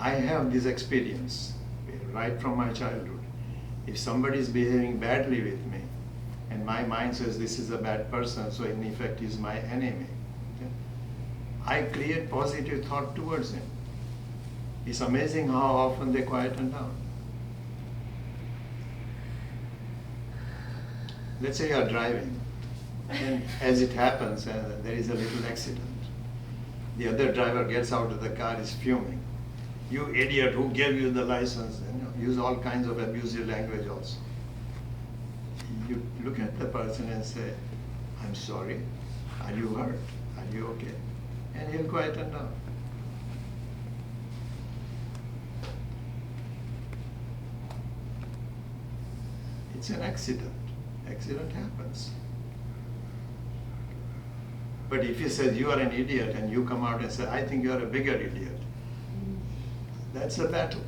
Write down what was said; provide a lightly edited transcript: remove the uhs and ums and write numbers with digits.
I have this experience right from my childhood. If somebody is behaving badly with me, and my mind says this is a bad person, so in effect he's my enemy, okay? I create positive thought towards him. It's amazing how often they quieten down. Let's say you are driving, and as it happens, there is a little accident. The other driver gets out of the car, is fuming. You idiot, who gave you the license? And use all kinds of abusive language also. You look at the person and say, I'm sorry, are you hurt? Are you okay? And he'll quieten down. It's an accident. Accident happens. But if he says you are an idiot and you come out and say, I think you are a bigger idiot, that's a battle.